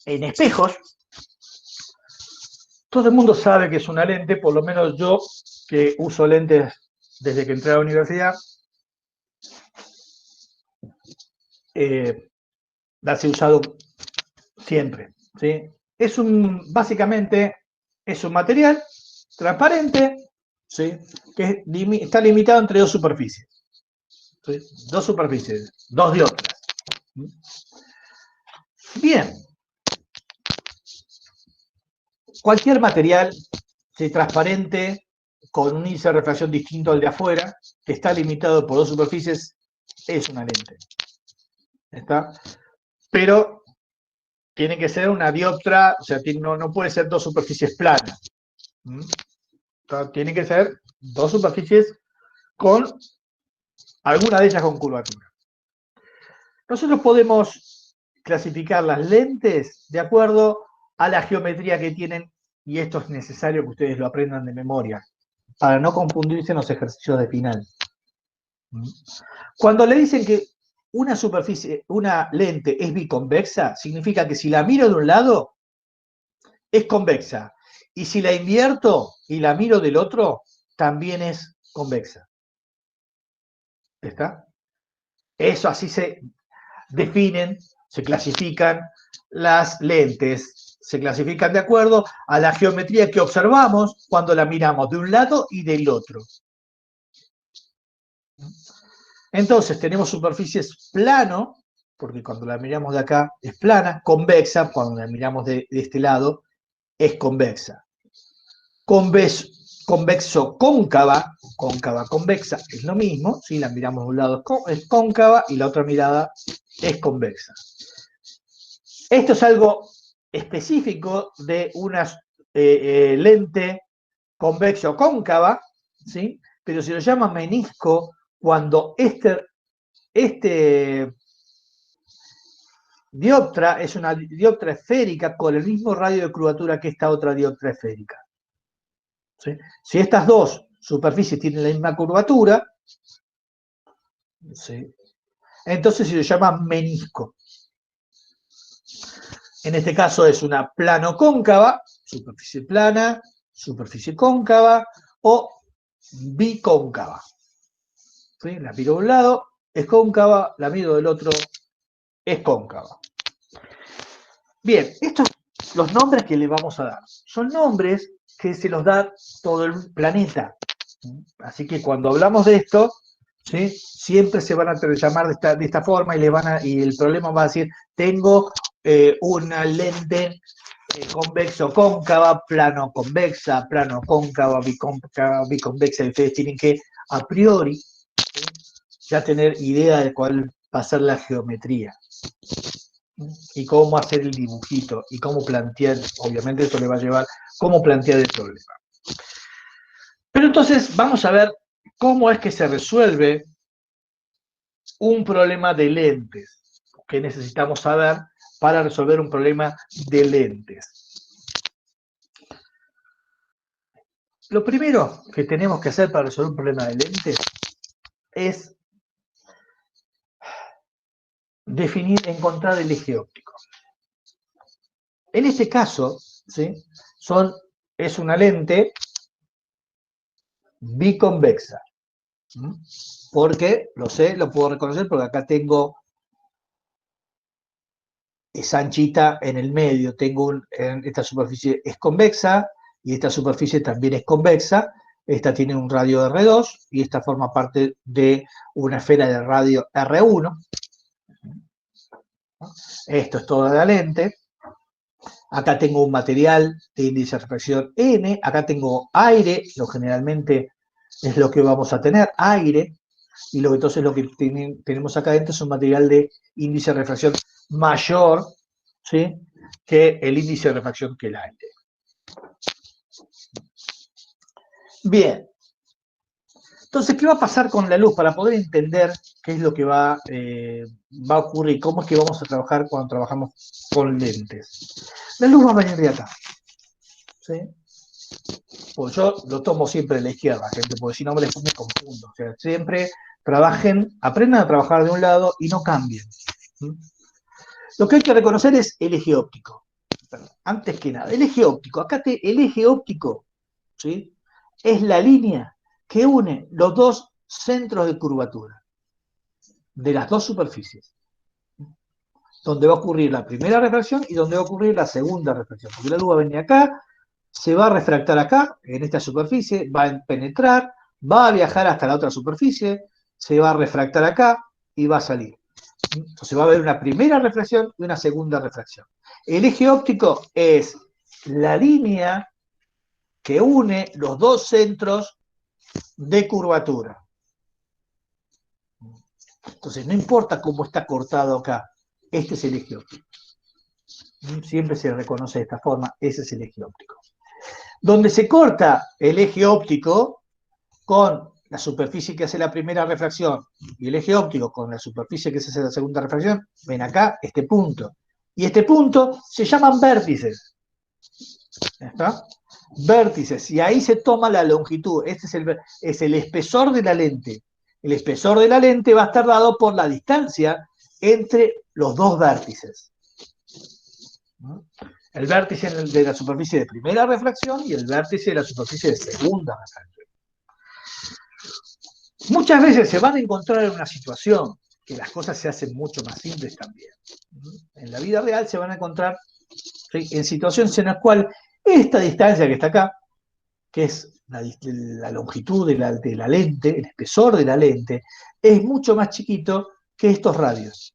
en espejos, todo el mundo sabe que es una lente, por lo menos yo, que uso lentes desde que entré a la universidad, las he usado siempre, ¿sí? Básicamente, es un material transparente, ¿sí? Que está limitado entre dos superficies, ¿sí? Dos superficies, dos dioptras. Bien, cualquier material, ¿sí?, transparente, con un índice de refracción distinto al de afuera, que está limitado por dos superficies, es una lente. ¿Está? Pero tiene que ser una dioptra, o sea, no puede ser dos superficies planas. Tiene que ser dos superficies con alguna de ellas con curvatura. Nosotros podemos clasificar las lentes de acuerdo a la geometría que tienen, y esto es necesario que ustedes lo aprendan de memoria, para no confundirse en los ejercicios de final. Cuando le dicen que una lente es biconvexa, significa que si la miro de un lado, es convexa. Y si la invierto y la miro del otro, también es convexa. ¿Está? Eso así se definen, se clasifican las lentes. Se clasifican de acuerdo a la geometría que observamos cuando la miramos de un lado y del otro. Entonces tenemos superficies plano, porque cuando la miramos de acá es plana, convexa, cuando la miramos de este lado es convexa. Convexo cóncava, cóncava convexa es lo mismo, si la miramos de un lado es cóncava y la otra mirada es convexa. Esto es algo específico de una lente convexo cóncava, ¿sí? Pero se lo llama menisco cuando este dioptra es una dioptra esférica con el mismo radio de curvatura que esta otra dioptra esférica. ¿Sí? Si estas dos superficies tienen la misma curvatura, ¿sí?, entonces se le llama menisco. En este caso es una plano cóncava, superficie plana, superficie cóncava o bicóncava. ¿Sí? La miro de un lado, es cóncava, la miro del otro, es cóncava. Bien, estos los nombres que le vamos a dar son nombres que se los da todo el planeta. Así que cuando hablamos de esto, ¿sí?, siempre se van a llamar de esta forma y el problema va a decir, tengo una lente convexo cóncava, plano convexa, plano cóncava, biconvexa, y ustedes tienen que a priori, ¿sí?, ya tener idea de cuál va a ser la geometría y cómo hacer el dibujito y cómo plantear, obviamente eso le va a llevar cómo plantear el problema. Pero entonces vamos a ver cómo es que se resuelve un problema de lentes. ¿Qué necesitamos saber para resolver un problema de lentes? Lo primero que tenemos que hacer para resolver un problema de lentes es encontrar el eje óptico. En este caso, ¿sí?, es una lente biconvexa. Porque, lo puedo reconocer porque acá tengo esa anchita en el medio. Esta superficie es convexa y esta superficie también es convexa. Esta tiene un radio R2 y esta forma parte de una esfera de radio R1. Esto es toda la lente. Acá tengo un material de índice de refracción N. Acá tengo aire, generalmente es lo que vamos a tener, aire. Y entonces lo que tenemos acá adentro es un material de índice de refracción mayor, ¿sí?, que el índice de refracción que el aire. Bien. Entonces, ¿qué va a pasar con la luz? Para poder entender qué es lo que va a ocurrir, cómo es que vamos a trabajar cuando trabajamos con lentes. La luz va a venir de acá, ¿sí? Pues yo lo tomo siempre de la izquierda, gente, porque si no me confundo. O sea, siempre aprendan a trabajar de un lado y no cambien. Lo que hay que reconocer es el eje óptico. perdón, antes que nada, el eje óptico. Acá el eje óptico, ¿sí?, es la línea que une los dos centros de curvatura de las dos superficies, donde va a ocurrir la primera refracción y donde va a ocurrir la segunda refracción. Porque la luz va a venir acá, se va a refractar acá, en esta superficie, va a penetrar, va a viajar hasta la otra superficie, se va a refractar acá y va a salir. Entonces va a haber una primera refracción y una segunda refracción. El eje óptico es la línea que une los dos centros de curvatura. Entonces no importa cómo está cortado acá, este es el eje óptico. Siempre se reconoce de esta forma, ese es el eje óptico. Donde se corta el eje óptico con la superficie que hace la primera refracción y el eje óptico con la superficie que hace la segunda refracción, ven acá este punto. Y este punto se llaman vértices. ¿Está? Vértices. Y ahí se toma la longitud. Este es el espesor de la lente. El espesor de la lente va a estar dado por la distancia entre los dos vértices. El vértice de la superficie de primera refracción y el vértice de la superficie de segunda refracción. Muchas veces se van a encontrar en una situación que las cosas se hacen mucho más simples también. En la vida real se van a encontrar, ¿sí?, en situaciones en las cuales esta distancia que está acá, que es la longitud de la lente, el espesor de la lente, es mucho más chiquito que estos radios.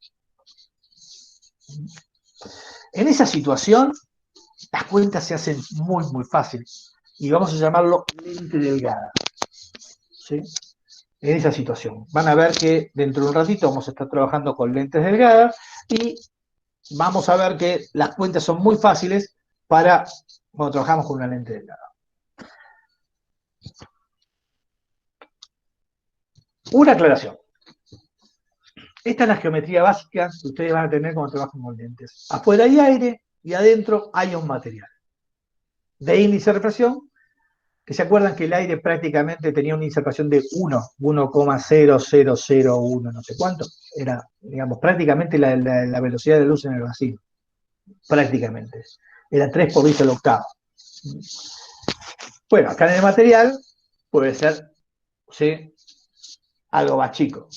En esa situación, las cuentas se hacen muy, muy fáciles. Y vamos a llamarlo lente delgada. ¿Sí? En esa situación. Van a ver que dentro de un ratito vamos a estar trabajando con lentes delgadas y vamos a ver que las cuentas son muy fáciles para cuando trabajamos con una lente delgada. Una aclaración. Esta es la geometría básica que ustedes van a tener cuando trabajan con lentes. Afuera hay aire y adentro hay un material. De índice de refracción, que se acuerdan que el aire prácticamente tenía una índice de refracción de 1,0001, no sé cuánto. Era, digamos, prácticamente la velocidad de la luz en el vacío. Prácticamente. Era 3 por 10 al octavo. Bueno, acá en el material puede ser, ¿sí?, algo más chico.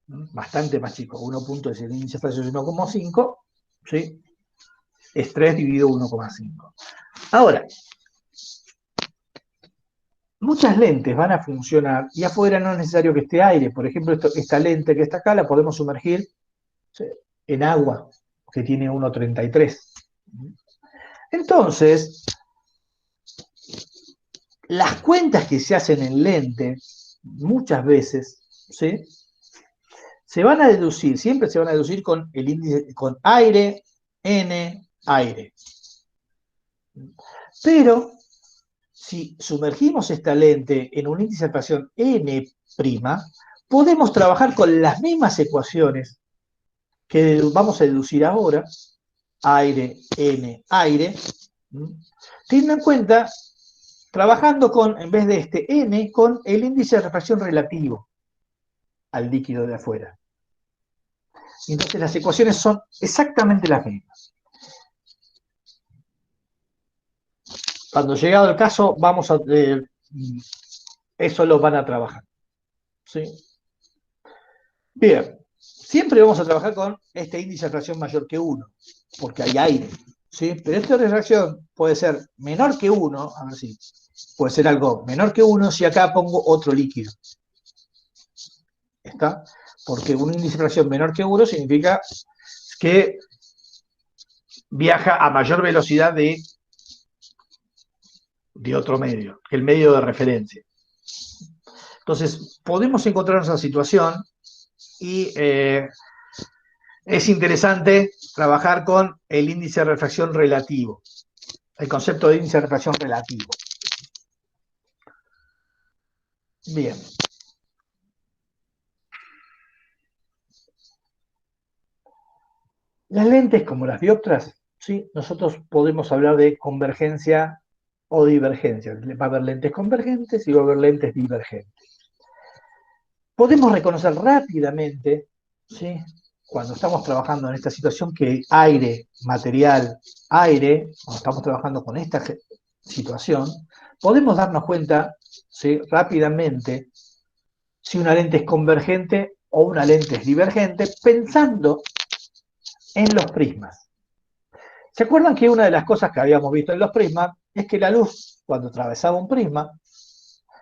Bastante más chico. 1 es el índice de refracción de 1,5, ¿sí? Es 3 dividido 1,5. Ahora, muchas lentes van a funcionar y afuera no es necesario que esté aire. Por ejemplo, esta lente que está acá la podemos sumergir, ¿sí?, en agua, que tiene 1,33. Entonces, las cuentas que se hacen en lente, muchas veces, ¿sí?, se van a deducir, siempre se van a deducir con el índice, con aire, N, aire. Pero, si sumergimos esta lente en un índice de refracción N', podemos trabajar con las mismas ecuaciones que vamos a deducir ahora, aire, N, aire, teniendo en cuenta, trabajando con, en vez de este N, con el índice de refracción relativo al líquido de afuera. Entonces las ecuaciones son exactamente las mismas. Cuando llegado el caso, vamos a eso lo van a trabajar. ¿Sí? Bien, siempre vamos a trabajar con este índice de refracción mayor que 1, porque hay aire. ¿Sí? Pero esta refracción puede ser menor que 1, a ver si puede ser algo menor que 1 si acá pongo otro líquido. ¿Está? Porque un índice de refracción menor que 1 significa que viaja a mayor velocidad de otro medio, que el medio de referencia. Entonces, podemos encontrarnos en esa situación y es interesante trabajar con el índice de refracción relativo, el concepto de índice de refracción relativo. Bien. Las lentes, como las dioptras, ¿sí?, nosotros podemos hablar de convergencia o divergencia. Va a haber lentes convergentes y va a haber lentes divergentes. Podemos reconocer rápidamente, ¿sí?, cuando estamos trabajando en esta situación, que aire, material, aire, cuando estamos trabajando con esta situación, podemos darnos cuenta, ¿sí?, rápidamente si una lente es convergente o una lente es divergente, pensando en los prismas. ¿Se acuerdan que una de las cosas que habíamos visto en los prismas es que la luz, cuando atravesaba un prisma,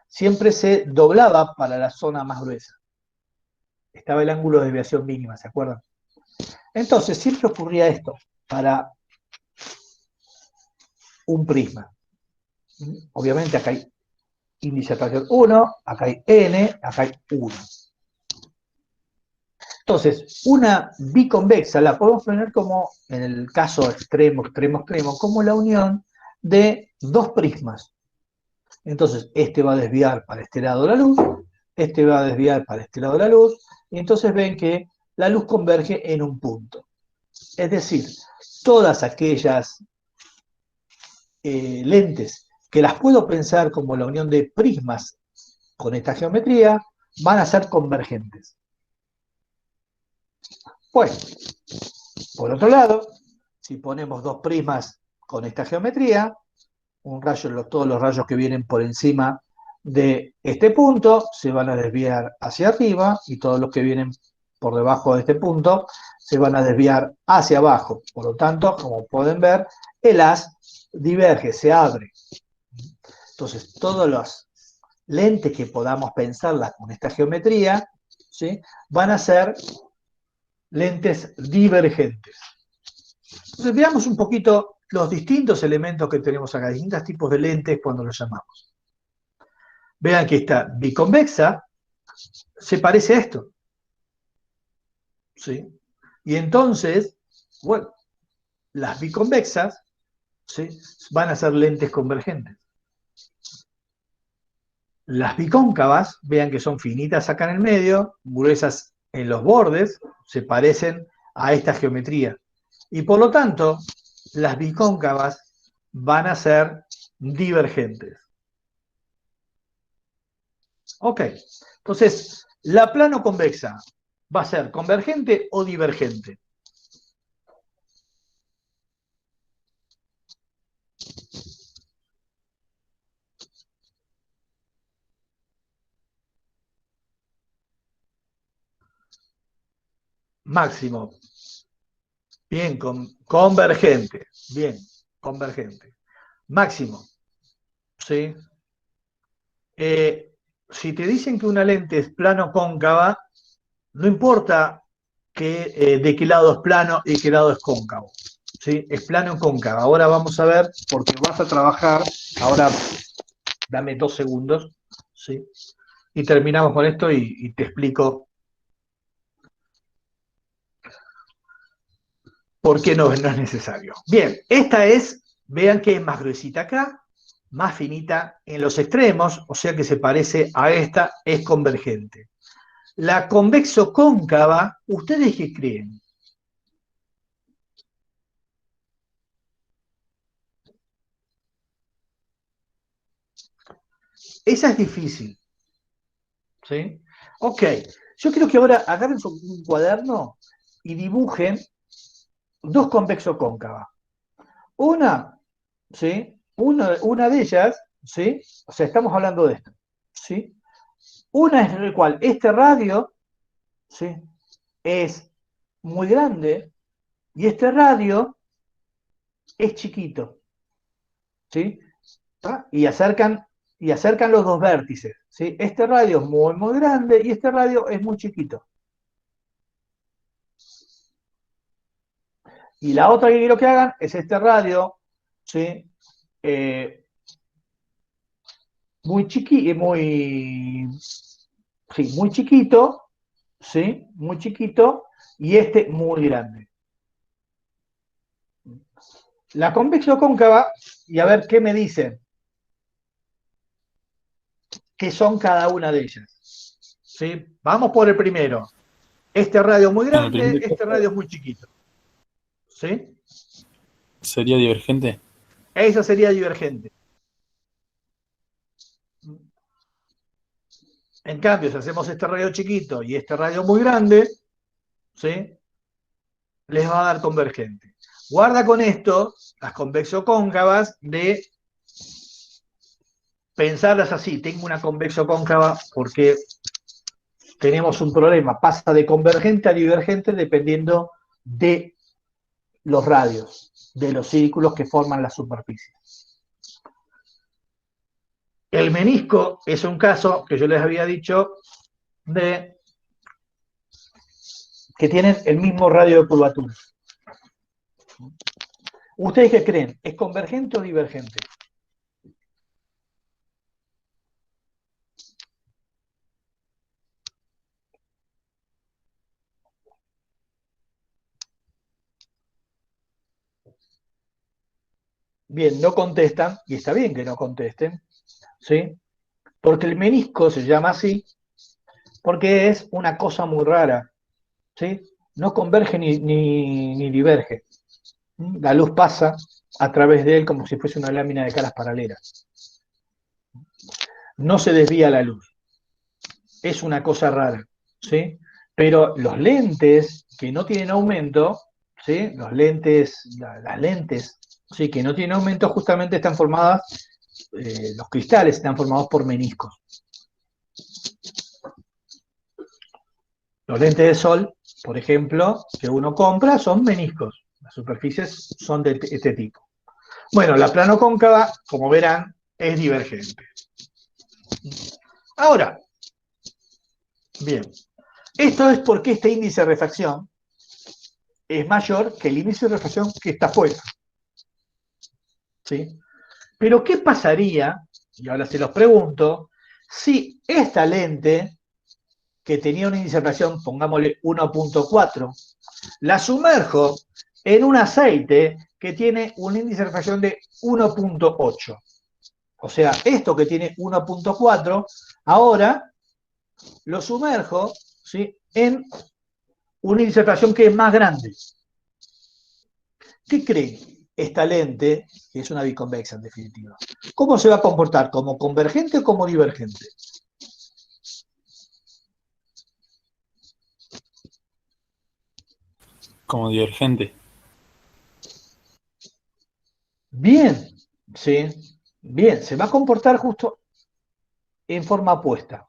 siempre se doblaba para la zona más gruesa? Estaba el ángulo de desviación mínima, ¿se acuerdan? Entonces, siempre ocurría esto para un prisma. Obviamente acá hay índice de atracción 1, acá hay n, acá hay 1. Entonces, una biconvexa la podemos poner como, en el caso extremo, como la unión de dos prismas. Entonces, este va a desviar para este lado la luz, este va a desviar para este lado la luz, y entonces ven que la luz converge en un punto. Es decir, todas aquellas lentes que las puedo pensar como la unión de prismas con esta geometría, van a ser convergentes. Pues, por otro lado, si ponemos dos prismas con esta geometría, un rayo, todos los rayos que vienen por encima de este punto se van a desviar hacia arriba y todos los que vienen por debajo de este punto se van a desviar hacia abajo. Por lo tanto, como pueden ver, el haz diverge, se abre. Entonces, todas las lentes que podamos pensarlas con esta geometría, ¿sí?, van a ser lentes divergentes. Entonces, veamos un poquito los distintos elementos que tenemos acá, distintos tipos de lentes cuando los llamamos. Vean que esta biconvexa se parece a esto, ¿sí? Y entonces, bueno, las biconvexas, ¿sí?, van a ser lentes convergentes. Las bicóncavas, vean que son finitas acá en el medio, gruesas en los bordes, se parecen a esta geometría. Y por lo tanto, las bicóncavas van a ser divergentes. Ok, entonces, ¿la plano convexa va a ser convergente o divergente? Máximo. Bien, convergente. Bien, convergente. Máximo. ¿Sí? Si te dicen que una lente es plano cóncava, no importa de qué lado es plano y qué lado es cóncavo. ¿Sí? Es plano cóncava. Ahora vamos a ver, porque vas a trabajar, ahora dame 2 segundos, ¿sí?, y terminamos con esto y te explico por qué no es necesario. Bien, esta es, vean que es más gruesita acá, más finita en los extremos, o sea que se parece a esta, es convergente. La convexo cóncava, ¿ustedes qué creen? Esa es difícil, ¿sí? Ok, yo creo que ahora agarren un cuaderno y dibujen dos convexo cóncavas. Una, ¿sí? Una de ellas, ¿sí? O sea, estamos hablando de esto, ¿sí? Una es en el cual este radio, ¿sí?, es muy grande y este radio es chiquito, ¿sí? ¿Ah? Y acercan los dos vértices, ¿sí? Este radio es muy, muy grande y este radio es muy chiquito. Y la otra que quiero que hagan es este radio, ¿sí?, muy chiquito, muy chiquito, ¿sí?, muy chiquito, y este muy grande. La convexo cóncava, y a ver qué me dicen, qué son cada una de ellas. ¿Sí? Vamos por el primero. Este radio es muy En el grande, primer este caso radio es muy chiquito. ¿Sí? sería divergente. Esa sería divergente. En cambio, si hacemos este radio chiquito y este radio muy grande, ¿sí?, les va a dar convergente. Guarda con esto, las convexo-cóncavas, de pensarlas así. Tengo una convexo-cóncava porque tenemos un problema. Pasa de convergente a divergente dependiendo de los radios, de los círculos que forman la superficie. El menisco es un caso que yo les había dicho de que tienen el mismo radio de curvatura. ¿Ustedes qué creen? ¿Es convergente o divergente? Bien, no contestan, y está bien que no contesten, ¿sí? Porque el menisco se llama así, porque es una cosa muy rara, ¿sí? No converge ni diverge. La luz pasa a través de él como si fuese una lámina de caras paralelas. No se desvía la luz. Es una cosa rara, ¿sí? Pero los lentes que no tienen aumento, ¿sí? Las lentes, ¿sí? Que no tienen aumento justamente están formadas, los cristales están formados por meniscos. Los lentes de sol, por ejemplo, que uno compra son meniscos. Las superficies son de este tipo. Bueno, la plano cóncava, como verán, es divergente. Ahora, bien, esto es porque este índice de refracción es mayor que el índice de refracción que está afuera. ¿Sí? Pero, ¿qué pasaría, y ahora se los pregunto, si esta lente, que tenía un índice de refracción, pongámosle 1.4, la sumerjo en un aceite que tiene un índice de refracción de 1.8? O sea, esto que tiene 1.4, ahora lo sumerjo, ¿sí?, en un índice de refracción que es más grande. ¿Qué creen? Esta lente, que es una biconvexa en definitiva, ¿cómo se va a comportar? ¿Como convergente o como divergente? Como divergente. Bien, ¿sí? Bien, se va a comportar justo en forma opuesta.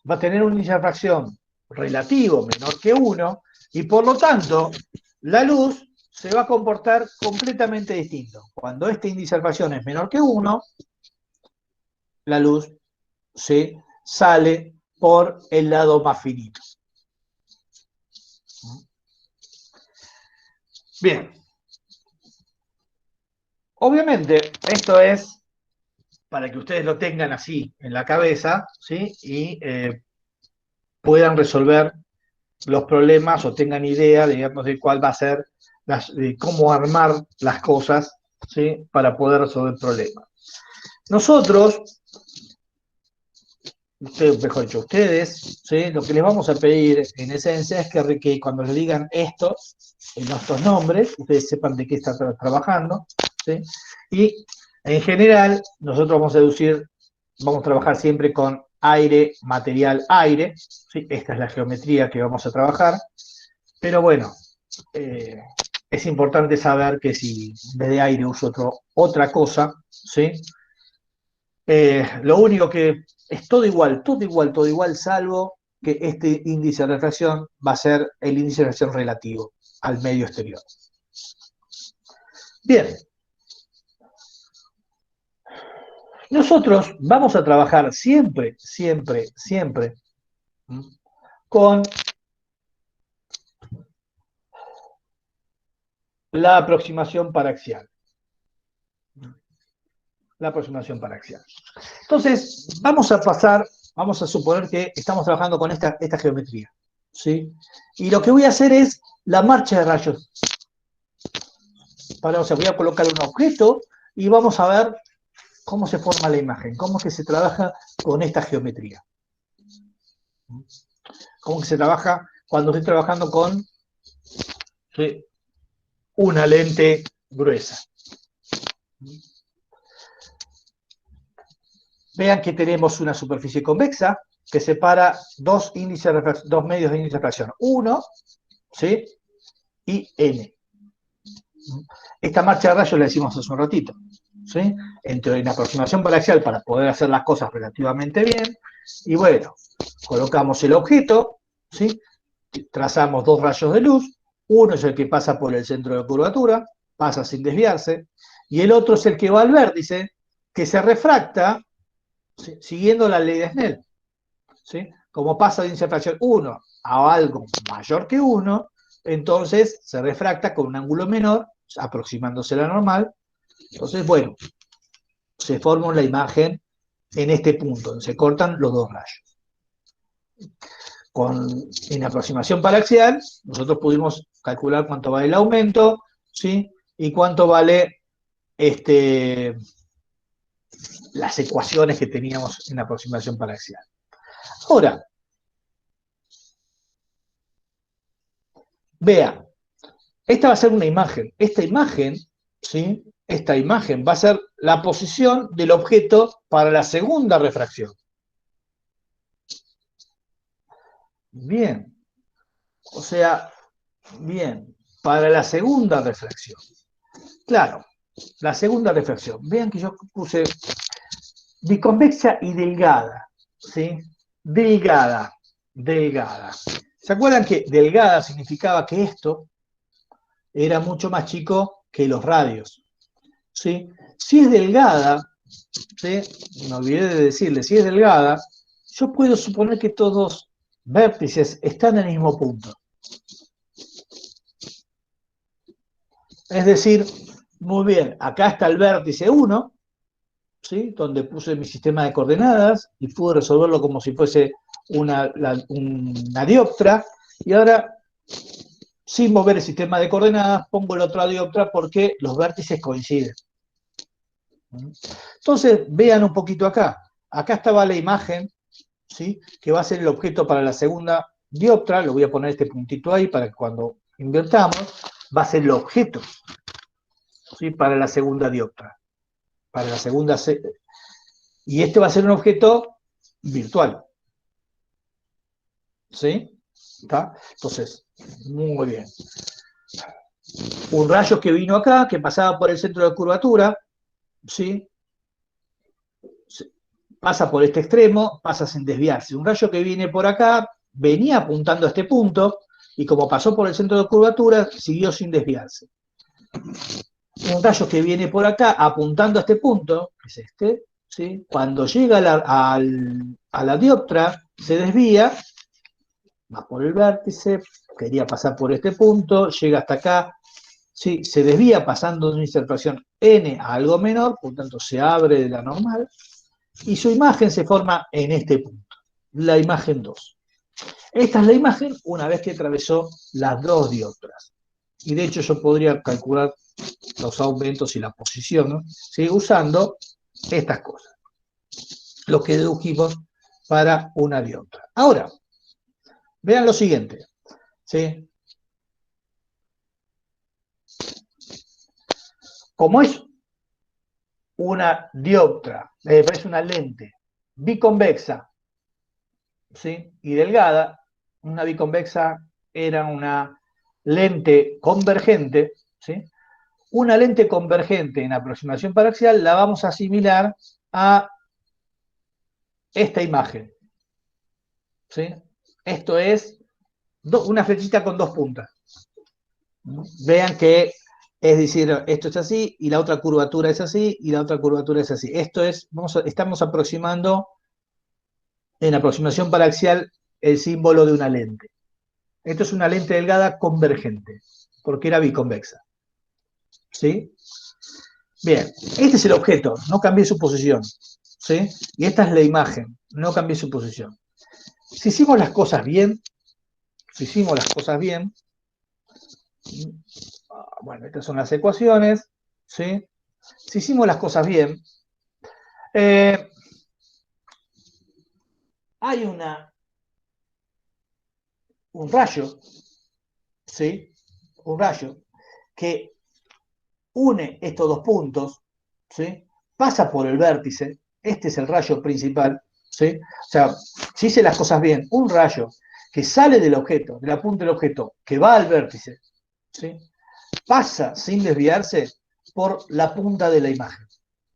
Va a tener un índice de refracción relativo menor que 1 y por lo tanto la luz se va a comportar completamente distinto. Cuando este índice de refracción es menor que 1, la luz se sale por el lado más finito. Bien. Obviamente, esto es para que ustedes lo tengan así en la cabeza, ¿sí? Y puedan resolver los problemas o tengan idea, digamos, de cuál va a ser, de cómo armar las cosas, ¿sí?, para poder resolver el problema. Nosotros, mejor dicho, ustedes, ¿sí?, lo que les vamos a pedir en esencia es que cuando les digan esto, en estos nombres, ustedes sepan de qué están trabajando, ¿sí? Y en general, nosotros vamos a trabajar siempre con aire, material, aire, ¿sí? Esta es la geometría que vamos a trabajar, pero bueno, es importante saber que si en vez de aire uso otra cosa, ¿sí? Lo único que es todo igual, salvo que este índice de refracción va a ser el índice de refracción relativo al medio exterior. Bien. Nosotros vamos a trabajar siempre, siempre, siempre con la aproximación paraxial. La aproximación paraxial. Entonces, vamos a suponer que estamos trabajando con esta geometría, ¿sí? Y lo que voy a hacer es la marcha de rayos. O sea, voy a colocar un objeto y vamos a ver cómo se forma la imagen, cómo es que se trabaja con esta geometría. Cómo que se trabaja cuando estoy trabajando con, ¿sí?, una lente gruesa. Vean que tenemos una superficie convexa que separa dos medios de índice de refracción, 1, ¿sí?, y n. Esta marcha de rayos la decimos hace un ratito, ¿sí? En aproximación paraxial para poder hacer las cosas relativamente bien, y bueno, colocamos el objeto, ¿sí? Trazamos dos rayos de luz, uno es el que pasa por el centro de curvatura, pasa sin desviarse, y el otro es el que va al vértice, que se refracta, ¿sí? Siguiendo la ley de Snell, ¿sí? Como pasa de inserción 1 a algo mayor que 1, entonces se refracta con un ángulo menor, aproximándose a la normal. Entonces, bueno, se forma la imagen en este punto, se cortan los dos rayos. En aproximación paraxial, nosotros pudimos calcular cuánto vale el aumento, ¿sí? Y cuánto vale las ecuaciones que teníamos en aproximación paraxial. Ahora, vea, esta va a ser una imagen. Esta imagen, ¿sí? Esta imagen va a ser la posición del objeto para la segunda refracción. Bien. O sea, bien, para la segunda refracción. Claro, la segunda refracción. Vean que yo puse biconvexa y delgada, ¿sí? Delgada, delgada. ¿Se acuerdan que delgada significaba que esto era mucho más chico que los radios? ¿Sí? Si es delgada, ¿sí? Me olvidé de decirle, si es delgada, yo puedo suponer que todos vértices están en el mismo punto. Es decir, muy bien, acá está el vértice 1, ¿sí? Donde puse mi sistema de coordenadas y pude resolverlo como si fuese una dioptra, y ahora, sin mover el sistema de coordenadas, pongo la otra dioptra porque los vértices coinciden. Entonces, vean un poquito acá. Acá estaba la imagen, ¿sí? Que va a ser el objeto para la segunda dioptra. Lo voy a poner este puntito ahí para que cuando invertamos, va a ser el objeto, ¿sí? Para la segunda dioptra. Para la segunda. Y este va a ser un objeto virtual. ¿Sí? ¿Está? Entonces, muy bien. Un rayo que vino acá, que pasaba por el centro de curvatura, ¿sí? Pasa por este extremo, pasa sin desviarse. Un rayo que viene por acá, venía apuntando a este punto, y como pasó por el centro de curvatura, siguió sin desviarse. Un rayo que viene por acá, apuntando a este punto, que es este, ¿sí? Cuando llega a la dioptra, se desvía, va por el vértice, quería pasar por este punto, llega hasta acá, ¿sí? Se desvía pasando de una inserción n a algo menor, por tanto se abre de la normal, y su imagen se forma en este punto, la imagen 2. Esta es la imagen una vez que atravesó las dos dioptras. Y de hecho yo podría calcular los aumentos y la posición, ¿no? ¿Sí? Usando estas cosas, lo que dedujimos para una dioptra. Ahora, vean lo siguiente, ¿sí? Como es una dioptra, es una lente biconvexa, ¿sí? Y delgada, una biconvexa era una lente convergente, ¿sí? Una lente convergente en aproximación paraxial la vamos a asimilar a esta imagen, ¿sí? Esto es una flechita con dos puntas. Vean que, es decir, esto es así, y la otra curvatura es así, y la otra curvatura es así. Esto es, estamos aproximando, en aproximación paraxial, el símbolo de una lente. Esto es una lente delgada convergente, porque era biconvexa. ¿Sí? Bien, este es el objeto, no cambié su posición. ¿Sí? Y esta es la imagen, no cambié su posición. Si hicimos las cosas bien, bueno, estas son las ecuaciones, ¿sí? Si hicimos las cosas bien, hay un rayo, ¿sí? Un rayo que une estos dos puntos, ¿sí? Pasa por el vértice, este es el rayo principal, ¿sí? O sea, si hice las cosas bien, un rayo que sale del objeto, de la punta del objeto, que va al vértice, ¿sí? pasa sin desviarse por la punta de la imagen.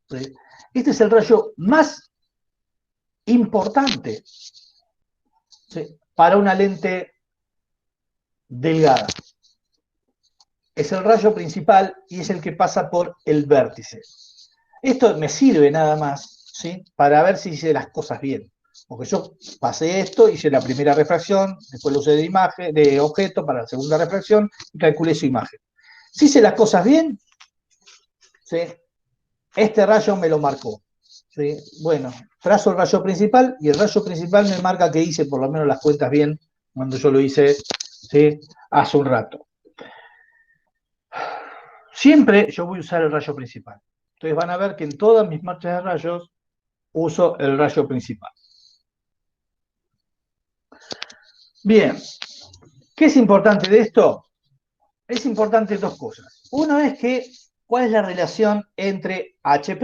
¿Sí? Este es el rayo más importante, ¿sí?, para una lente delgada. Es el rayo principal y es el que pasa por el vértice. Esto me sirve nada más, ¿sí?, para ver si hice las cosas bien. Porque yo pasé esto, hice la primera refracción, después lo usé de imagen, de objeto para la segunda refracción y calculé su imagen. Si hice las cosas bien, ¿sí?, este rayo me lo marcó. ¿Sí? Bueno, trazo el rayo principal y el rayo principal me marca que hice por lo menos las cuentas bien cuando yo lo hice, ¿sí?, hace un rato. Siempre yo voy a usar el rayo principal. Entonces van a ver que en todas mis marchas de rayos uso el rayo principal. Bien, ¿qué es importante de esto? Es importante dos cosas. Uno es que, ¿cuál es la relación entre H'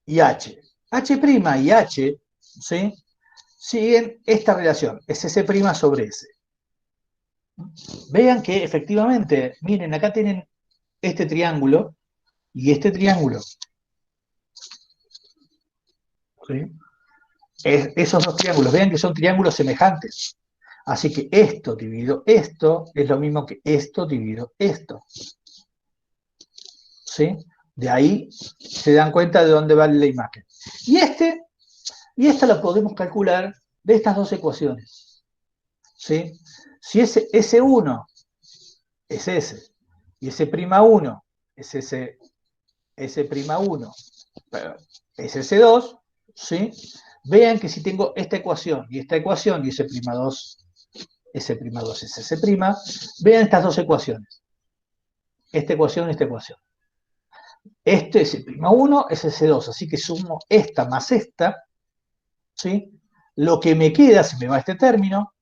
y H? H' y H, ¿sí?, siguen esta relación, es S' sobre S. Vean que efectivamente, miren, acá tienen este triángulo y este triángulo. ¿Sí? Esos dos triángulos, vean que son triángulos semejantes. Así que esto dividido esto es lo mismo que esto dividido esto. ¿Sí? De ahí se dan cuenta de dónde va la imagen. Y esta lo podemos calcular de estas dos ecuaciones. ¿Sí? Si ese S1 es S y S'1 es S'1 es S2, ¿sí? Vean que si tengo esta ecuación y S'2 es S', vean estas dos ecuaciones. Esta ecuación y esta ecuación. Este S'1 es S2, así que sumo esta más esta, ¿sí? Lo que me queda, se me va este término,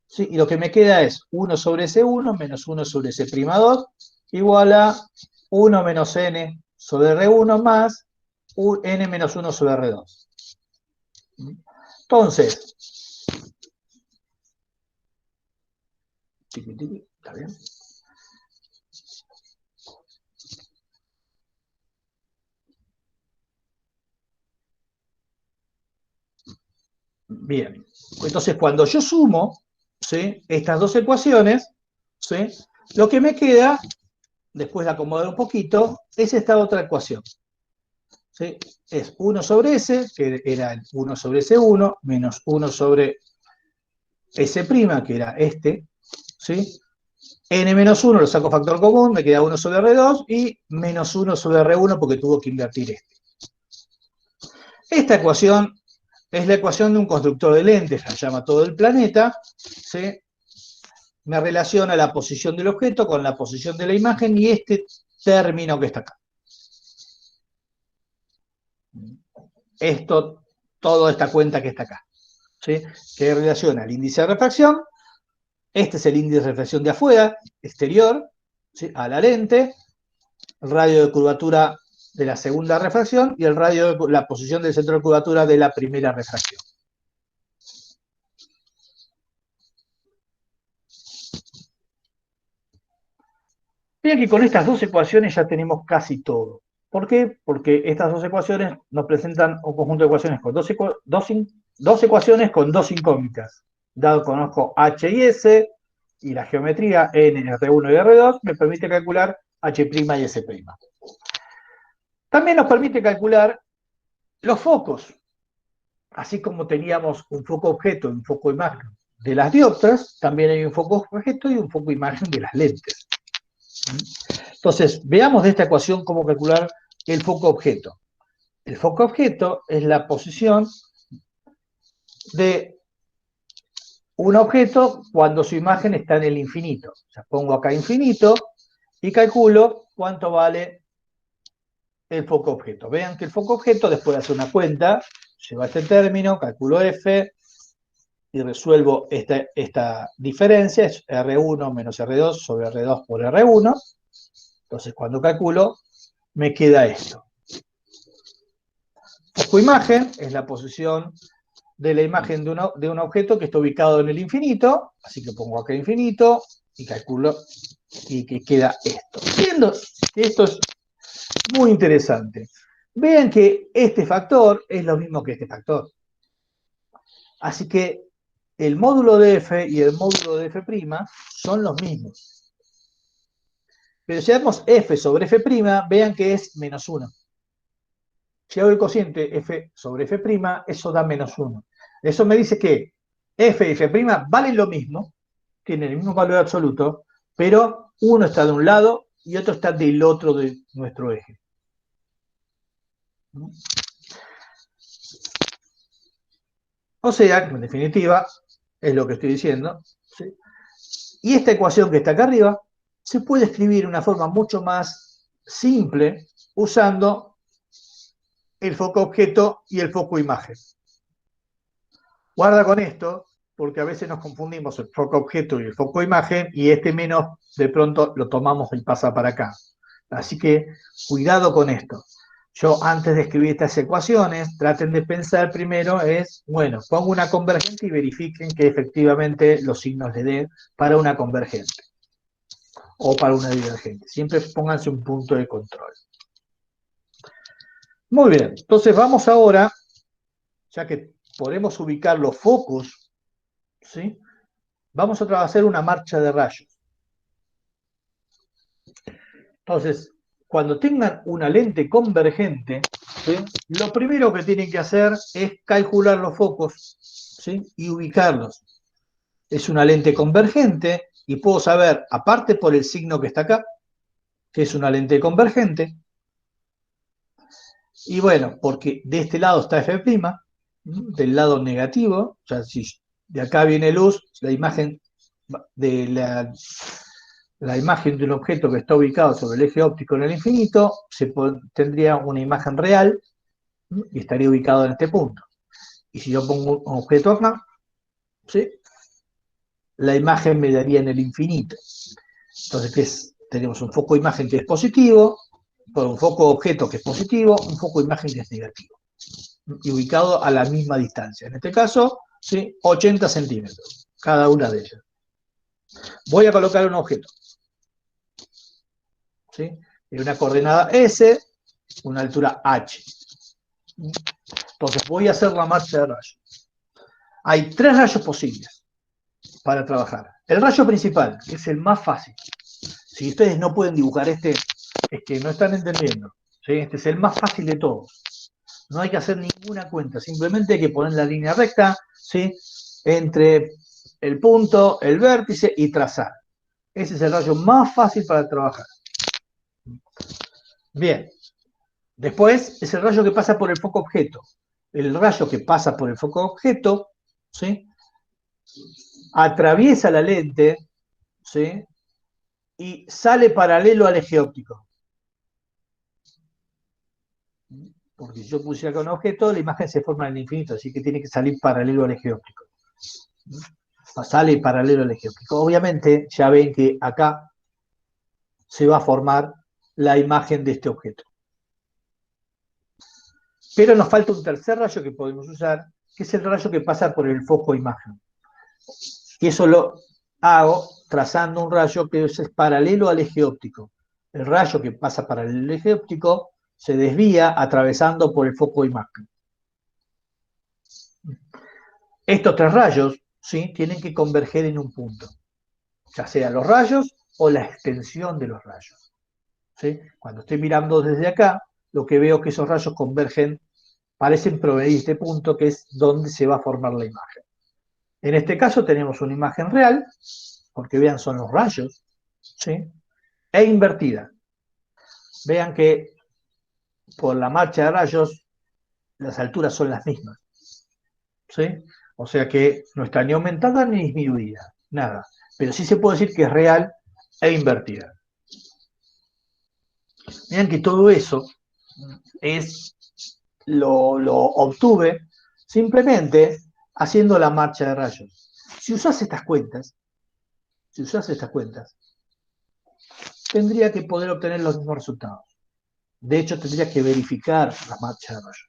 ¿sí?, y lo que me queda es 1 sobre S1 menos 1 sobre S'2 igual a 1 menos N sobre R1 más N menos 1 sobre R2. Entonces, ¿está bien? Bien, entonces cuando yo sumo, ¿sí?, estas dos ecuaciones, ¿sí?, lo que me queda, después de acomodar un poquito, es esta otra ecuación. ¿Sí? Es 1 sobre S, que era el 1 sobre S1, menos 1 sobre S', que era este, ¿sí? N menos 1 lo saco factor común, me queda 1 sobre R2 y menos 1 sobre R1 porque tuvo que invertir este. Esta ecuación es la ecuación de un constructor de lentes, la llama todo el planeta, ¿sí? Me relaciona la posición del objeto con la posición de la imagen y este término que está acá. Esto, toda esta cuenta que está acá, ¿sí?, que relaciona el índice de refracción, este es el índice de refracción de afuera, exterior, ¿sí?, a la lente, el radio de curvatura de la segunda refracción y el radio de la posición del centro de curvatura de la primera refracción. Vean que con estas dos ecuaciones ya tenemos casi todo. ¿Por qué? Porque estas dos ecuaciones nos presentan un conjunto de ecuaciones con dos ecuaciones con dos incógnitas. Dado que conozco H y S y la geometría N, R1 y R2, me permite calcular H' y S'. También nos permite calcular los focos. Así como teníamos un foco objeto y un foco imagen de las dioptras, también hay un foco objeto y un foco imagen de las lentes. Entonces, veamos de esta ecuación cómo calcular el foco objeto. El foco objeto es la posición de un objeto cuando su imagen está en el infinito. O sea, pongo acá infinito y calculo cuánto vale el foco objeto. Vean que el foco objeto, después de hacer una cuenta, lleva este término, calculo F y resuelvo esta diferencia, es R1 menos R2 sobre R2 por R1. Entonces, cuando calculo, me queda esto. Foco imagen es la posición de la imagen de un objeto que está ubicado en el infinito, así que pongo acá infinito y calculo y que queda esto. Viendo que esto es muy interesante. Vean que este factor es lo mismo que este factor. Así que el módulo de f y el módulo de f' son los mismos. Pero si damos f sobre f', vean que es menos 1. Si hago el cociente f sobre f', eso da menos 1. Eso me dice que f y f' valen lo mismo, tienen el mismo valor absoluto, pero uno está de un lado y otro está del otro de nuestro eje. O sea, en definitiva, es lo que estoy diciendo, ¿sí? Y esta ecuación que está acá arriba se puede escribir de una forma mucho más simple usando el foco objeto y el foco imagen. Guarda con esto, porque a veces nos confundimos el foco objeto y el foco imagen, y este menos de pronto lo tomamos y pasa para acá. Así que cuidado con esto. Yo antes de escribir estas ecuaciones, traten de pensar primero bueno, pongo una convergente y verifiquen que efectivamente los signos le den para una convergente o para una divergente. Siempre pónganse un punto de control. Muy bien, entonces vamos ahora, ya que podemos ubicar los focos, ¿sí? Vamos a hacer una marcha de rayos. Entonces, cuando tengan una lente convergente, ¿sí? Lo primero que tienen que hacer es calcular los focos, ¿sí? Y ubicarlos. Es una lente convergente y puedo saber, aparte por el signo que está acá, que es una lente convergente. Y bueno, porque de este lado está f', del lado negativo, o sea, si de acá viene luz, la imagen de la imagen de un objeto que está ubicado sobre el eje óptico en el infinito, tendría una imagen real y estaría ubicado en este punto. Y si yo pongo un objeto acá, ¿sí? La imagen me daría en el infinito. Entonces, tenemos un foco imagen que es positivo, por un foco objeto que es positivo, un foco imagen que es negativo. Y ubicado a la misma distancia. En este caso, ¿sí? 80 centímetros, cada una de ellas. Voy a colocar un objeto, ¿sí? En una coordenada S, una altura H. Entonces voy a hacer la marcha de rayos. Hay 3 rayos posibles para trabajar. El rayo principal, que es el más fácil. Si ustedes no pueden dibujar este, es que no están entendiendo. ¿Sí? Este es el más fácil de todos. No hay que hacer ninguna cuenta, simplemente hay que poner la línea recta, ¿sí? Entre el punto, el vértice y trazar. Ese es el rayo más fácil para trabajar. Bien. Después es el rayo que pasa por el foco objeto. El rayo que pasa por el foco objeto, ¿sí? Atraviesa la lente, ¿sí? Y sale paralelo al eje óptico. Porque si yo pusiera acá un objeto, la imagen se forma en el infinito, así que tiene que salir paralelo al eje óptico. Sale paralelo al eje óptico. Obviamente, ya ven que acá se va a formar la imagen de este objeto. Pero nos falta un tercer rayo que podemos usar, que es el rayo que pasa por el foco imagen. Y eso lo hago trazando un rayo que es paralelo al eje óptico. El rayo que pasa para el eje óptico se desvía atravesando por el foco imagen. Estos 3 rayos, ¿sí? Tienen que converger en un punto, ya sea los rayos o la extensión de los rayos, ¿sí? Cuando estoy mirando desde acá, lo que veo es que esos rayos convergen, parecen provenir de este punto que es donde se va a formar la imagen. En este caso tenemos una imagen real, porque vean, son los rayos, ¿sí? E invertida. Vean que por la marcha de rayos las alturas son las mismas, ¿sí? O sea que no está ni aumentada ni disminuida, nada. Pero sí se puede decir que es real e invertida. Vean que todo eso lo obtuve simplemente haciendo la marcha de rayos. Si usas estas cuentas, tendría que poder obtener los mismos resultados. De hecho, tendría que verificar la marcha de rayos.